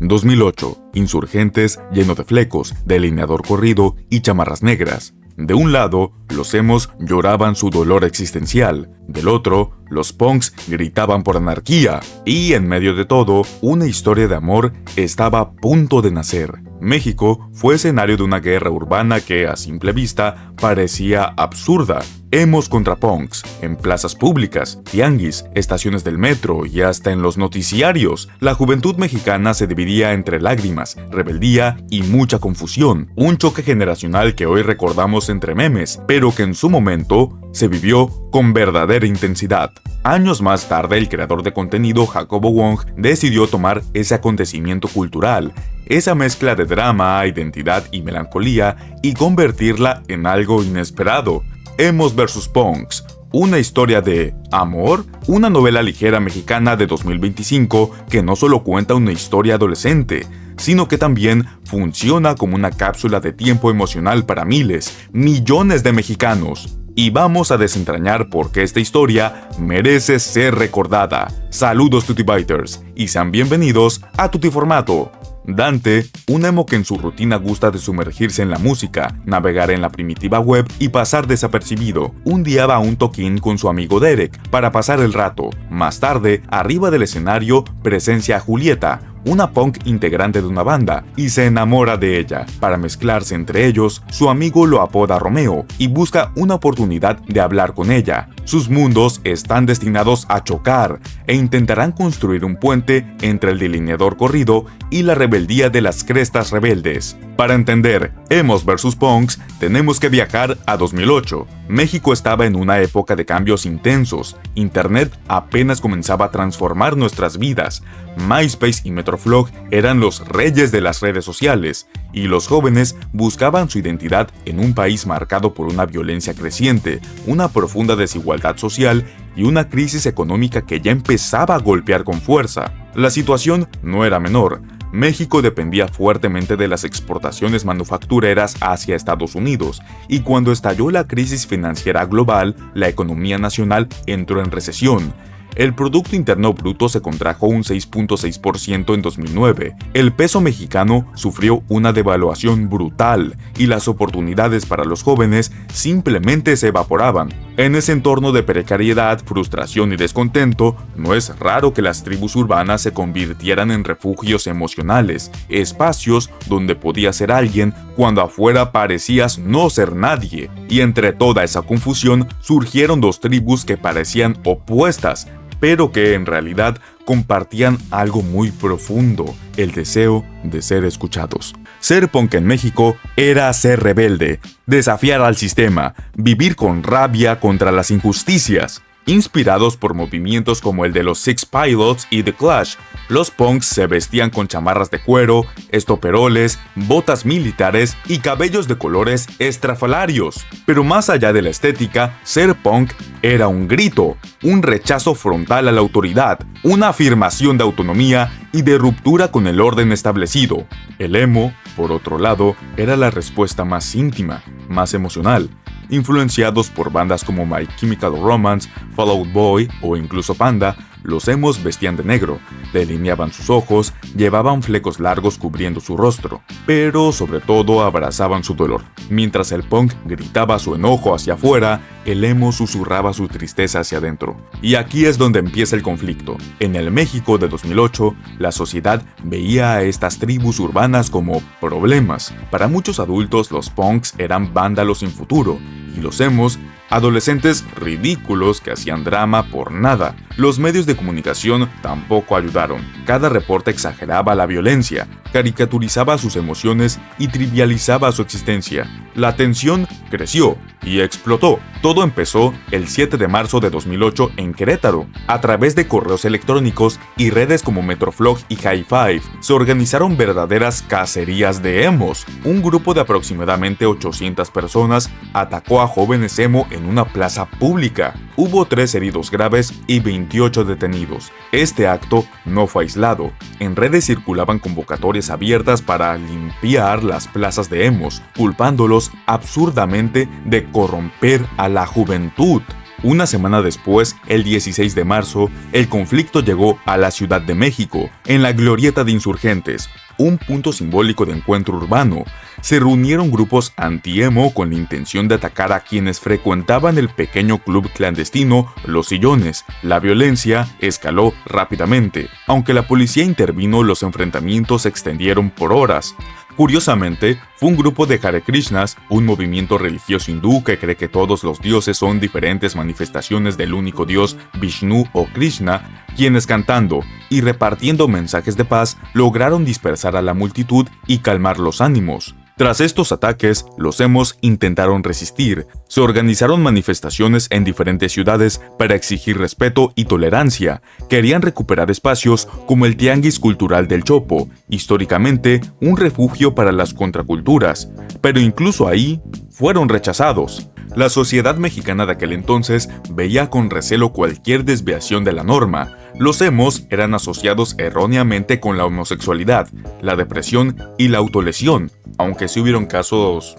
2008. Insurgentes lleno de flecos, delineador corrido y chamarras negras. De un lado, los emos lloraban su dolor existencial. Del otro, los punks gritaban por anarquía. Y en medio de todo, una historia de amor estaba a punto de nacer. México fue escenario de una guerra urbana que, a simple vista, parecía absurda. Emos contra punks, en plazas públicas, tianguis, estaciones del metro y hasta en los noticiarios. La juventud mexicana se dividía entre lágrimas, rebeldía y mucha confusión. Un choque generacional que hoy recordamos entre memes, pero que en su momento se vivió con verdadera intensidad. Años más tarde, el creador de contenido Jacobo Wong decidió tomar ese acontecimiento cultural, esa mezcla de drama, identidad y melancolía, y convertirla en algo inesperado. Emos vs Punks, una historia de amor, una novela ligera mexicana de 2025 que no solo cuenta una historia adolescente, sino que también funciona como una cápsula de tiempo emocional para miles, millones de mexicanos. Y vamos a desentrañar por qué esta historia merece ser recordada. Saludos TutiBiters y sean bienvenidos a Tutiformato. Dante, un emo que en su rutina gusta de sumergirse en la música, navegar en la primitiva web y pasar desapercibido, un día va a un toquín con su amigo Derek para pasar el rato. Más tarde, arriba del escenario, presencia a Julieta, una punk integrante de una banda, y se enamora de ella. Para mezclarse entre ellos, su amigo lo apoda Romeo y busca una oportunidad de hablar con ella. Sus mundos están destinados a chocar e intentarán construir un puente entre el delineador corrido y la rebeldía de las crestas rebeldes. Para entender Emos vs Punks, tenemos que viajar a 2008. México estaba en una época de cambios intensos. Internet apenas comenzaba a transformar nuestras vidas. MySpace y Metroflog eran los reyes de las redes sociales, y los jóvenes buscaban su identidad en un país marcado por una violencia creciente, una profunda desigualdad social y una crisis económica que ya empezaba a golpear con fuerza. La situación no era menor. México dependía fuertemente de las exportaciones manufactureras hacia Estados Unidos, y cuando estalló la crisis financiera global, la economía nacional entró en recesión. El Producto Interno Bruto se contrajo un 6.6% en 2009, el peso mexicano sufrió una devaluación brutal y las oportunidades para los jóvenes simplemente se evaporaban. En ese entorno de precariedad, frustración y descontento, no es raro que las tribus urbanas se convirtieran en refugios emocionales, espacios donde podías ser alguien cuando afuera parecías no ser nadie. Y entre toda esa confusión surgieron dos tribus que parecían opuestas, pero que en realidad compartían algo muy profundo, el deseo de ser escuchados. Ser punk en México era ser rebelde, desafiar al sistema, vivir con rabia contra las injusticias. Inspirados por movimientos como el de los Six Pilots y The Clash, los punks se vestían con chamarras de cuero, estoperoles, botas militares y cabellos de colores estrafalarios. Pero más allá de la estética, ser punk era un grito, un rechazo frontal a la autoridad, una afirmación de autonomía y de ruptura con el orden establecido. El emo, por otro lado, era la respuesta más íntima, más emocional. Influenciados por bandas como My Chemical Romance, Fall Out Boy o incluso Panda, los emos vestían de negro, delineaban sus ojos, llevaban flecos largos cubriendo su rostro, pero sobre todo abrazaban su dolor. Mientras el punk gritaba su enojo hacia afuera, el emo susurraba su tristeza hacia adentro. Y aquí es donde empieza el conflicto. En el México de 2008, la sociedad veía a estas tribus urbanas como problemas. Para muchos adultos, los punks eran vándalos sin futuro, y los emos, adolescentes ridículos que hacían drama por nada. Los medios de comunicación tampoco ayudaron. Cada reporte exageraba la violencia, caricaturizaba sus emociones y trivializaba su existencia. La tensión creció y explotó. Todo empezó el 7 de marzo de 2008 en Querétaro. A través de correos electrónicos y redes como Metroflog y High Five, se organizaron verdaderas cacerías de emos. Un grupo de aproximadamente 800 personas atacó a jóvenes emo en una plaza pública. Hubo 3 heridos graves y 28 detenidos. Este acto no fue aislado. En redes circulaban convocatorias abiertas para limpiar las plazas de emos, culpándolos absurdamente de corromper a la juventud. Una semana después, el 16 de marzo, el conflicto llegó a la Ciudad de México, en la Glorieta de Insurgentes, un punto simbólico de encuentro urbano. Se reunieron grupos anti-emo con la intención de atacar a quienes frecuentaban el pequeño club clandestino Los Sillones. La violencia escaló rápidamente. Aunque la policía intervino, los enfrentamientos se extendieron por horas. Curiosamente, fue un grupo de Hare Krishnas, un movimiento religioso hindú que cree que todos los dioses son diferentes manifestaciones del único dios Vishnu o Krishna, quienes cantando y repartiendo mensajes de paz lograron dispersar a la multitud y calmar los ánimos. Tras estos ataques, los emos intentaron resistir. Se organizaron manifestaciones en diferentes ciudades para exigir respeto y tolerancia. Querían recuperar espacios como el Tianguis Cultural del Chopo, históricamente un refugio para las contraculturas, pero incluso ahí fueron rechazados. La sociedad mexicana de aquel entonces veía con recelo cualquier desviación de la norma. Los emos eran asociados erróneamente con la homosexualidad, la depresión y la autolesión, aunque sí hubieron casos,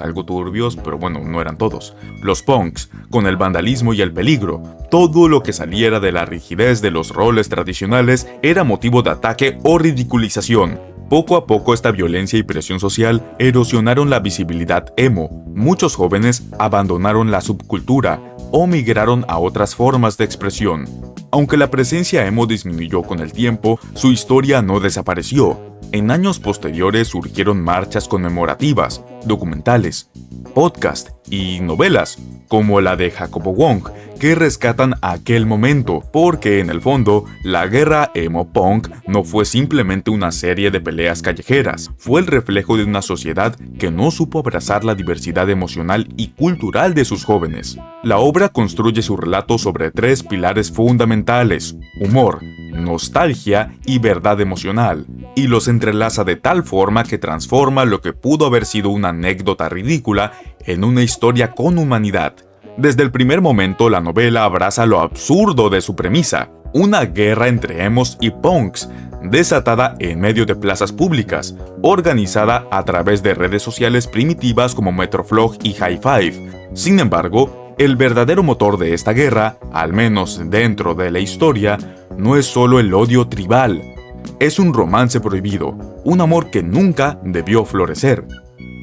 algo turbios, pero bueno, no eran todos. Los punks, con el vandalismo y el peligro. Todo lo que saliera de la rigidez de los roles tradicionales era motivo de ataque o ridiculización. Poco a poco esta violencia y presión social erosionaron la visibilidad emo. Muchos jóvenes abandonaron la subcultura o migraron a otras formas de expresión. Aunque la presencia emo disminuyó con el tiempo, su historia no desapareció. En años posteriores surgieron marchas conmemorativas, documentales, podcasts y novelas, como la de Jacobo Wong, que rescatan aquel momento, porque en el fondo, la guerra emo-punk no fue simplemente una serie de peleas callejeras, fue el reflejo de una sociedad que no supo abrazar la diversidad emocional y cultural de sus jóvenes. La obra construye su relato sobre tres pilares fundamentales: humor, nostalgia y verdad emocional, y los entrelaza de tal forma que transforma lo que pudo haber sido una anécdota ridícula en una historia con humanidad. Desde el primer momento, la novela abraza lo absurdo de su premisa: una guerra entre emos y punks, desatada en medio de plazas públicas, organizada a través de redes sociales primitivas como Metroflog y High Five. Sin embargo, el verdadero motor de esta guerra, al menos dentro de la historia, no es solo el odio tribal. Es un romance prohibido, un amor que nunca debió florecer.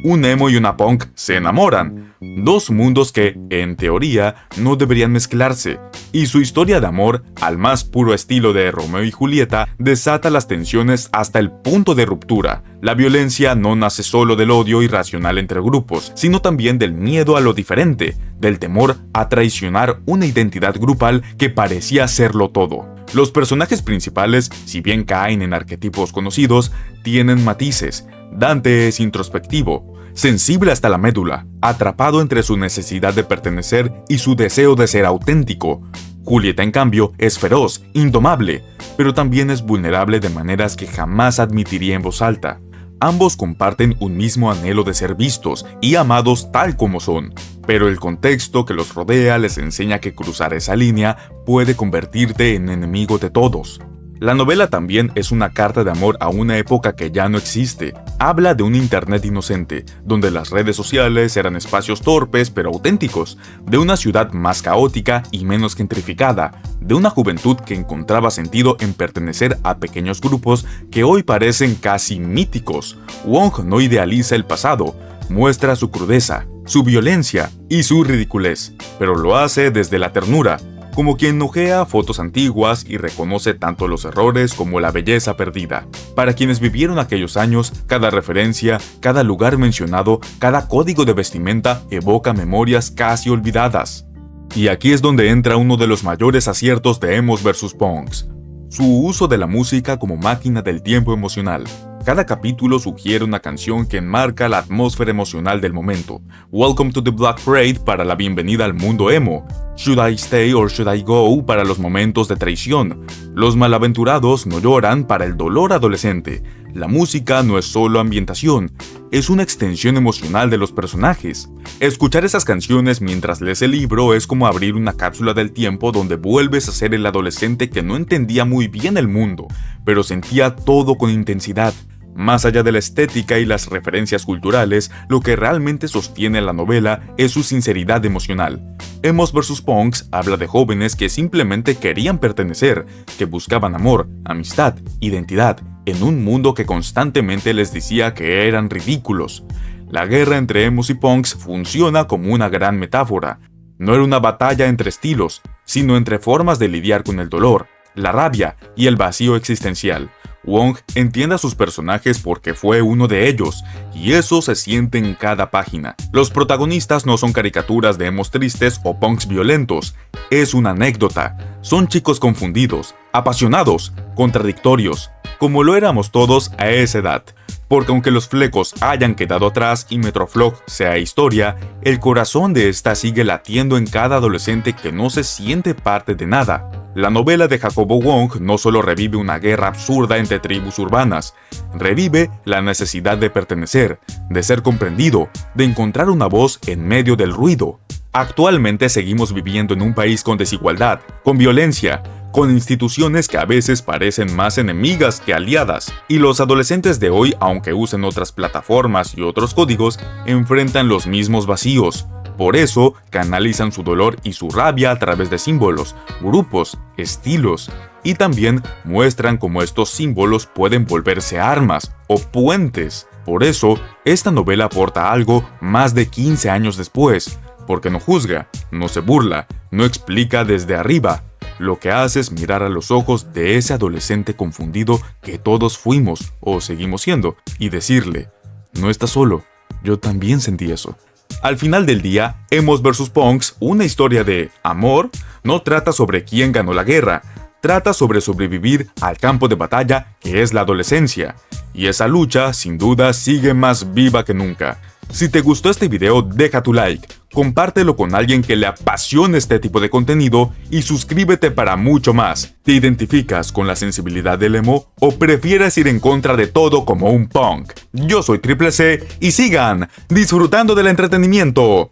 Un emo y una punk se enamoran, dos mundos que, en teoría, no deberían mezclarse, y su historia de amor, al más puro estilo de Romeo y Julieta, desata las tensiones hasta el punto de ruptura. La violencia no nace solo del odio irracional entre grupos, sino también del miedo a lo diferente, del temor a traicionar una identidad grupal que parecía serlo todo. Los personajes principales, si bien caen en arquetipos conocidos, tienen matices. Dante es introspectivo, sensible hasta la médula, atrapado entre su necesidad de pertenecer y su deseo de ser auténtico. Julieta, en cambio, es feroz, indomable, pero también es vulnerable de maneras que jamás admitiría en voz alta. Ambos comparten un mismo anhelo de ser vistos y amados tal como son, pero el contexto que los rodea les enseña que cruzar esa línea puede convertirte en enemigo de todos. La novela también es una carta de amor a una época que ya no existe. Habla de un internet inocente, donde las redes sociales eran espacios torpes pero auténticos, de una ciudad más caótica y menos gentrificada, de una juventud que encontraba sentido en pertenecer a pequeños grupos que hoy parecen casi míticos. Wong no idealiza el pasado, muestra su crudeza, su violencia y su ridiculez, pero lo hace desde la ternura, como quien ojea fotos antiguas y reconoce tanto los errores como la belleza perdida. Para quienes vivieron aquellos años, cada referencia, cada lugar mencionado, cada código de vestimenta evoca memorias casi olvidadas. Y aquí es donde entra uno de los mayores aciertos de emos vs punks: su uso de la música como máquina del tiempo emocional. Cada capítulo sugiere una canción que enmarca la atmósfera emocional del momento. Welcome to the Black Parade para la bienvenida al mundo emo. Should I Stay or Should I Go para los momentos de traición. Los malaventurados no lloran para el dolor adolescente. La música no es solo ambientación, es una extensión emocional de los personajes. Escuchar esas canciones mientras lees el libro es como abrir una cápsula del tiempo donde vuelves a ser el adolescente que no entendía muy bien el mundo, pero sentía todo con intensidad. Más allá de la estética y las referencias culturales, lo que realmente sostiene la novela es su sinceridad emocional. Emos vs. Punks habla de jóvenes que simplemente querían pertenecer, que buscaban amor, amistad, identidad, en un mundo que constantemente les decía que eran ridículos. La guerra entre emos y punks funciona como una gran metáfora. No era una batalla entre estilos, sino entre formas de lidiar con el dolor, la rabia y el vacío existencial. Wong entiende a sus personajes porque fue uno de ellos, y eso se siente en cada página. Los protagonistas no son caricaturas de emos tristes o punks violentos, es una anécdota. Son chicos confundidos, apasionados, contradictorios, como lo éramos todos a esa edad. Porque aunque los flecos hayan quedado atrás y Metroflog sea historia, el corazón de esta sigue latiendo en cada adolescente que no se siente parte de nada. La novela de Jacobo Wong no solo revive una guerra absurda entre tribus urbanas, revive la necesidad de pertenecer, de ser comprendido, de encontrar una voz en medio del ruido. Actualmente seguimos viviendo en un país con desigualdad, con violencia, con instituciones que a veces parecen más enemigas que aliadas, y los adolescentes de hoy, aunque usen otras plataformas y otros códigos, enfrentan los mismos vacíos. Por eso, canalizan su dolor y su rabia a través de símbolos, grupos, estilos, y también muestran cómo estos símbolos pueden volverse armas o puentes. Por eso, esta novela aporta algo más de 15 años después, porque no juzga, no se burla, no explica desde arriba. Lo que hace es mirar a los ojos de ese adolescente confundido que todos fuimos o seguimos siendo, y decirle, no estás solo, yo también sentí eso. Al final del día, Emos vs. Punks, una historia de amor, no trata sobre quién ganó la guerra, trata sobre sobrevivir al campo de batalla que es la adolescencia, y esa lucha, sin duda, sigue más viva que nunca. Si te gustó este video, deja tu like, compártelo con alguien que le apasione este tipo de contenido y suscríbete para mucho más. ¿Te identificas con la sensibilidad del emo o prefieres ir en contra de todo como un punk? Yo soy Triple C y sigan disfrutando del entretenimiento.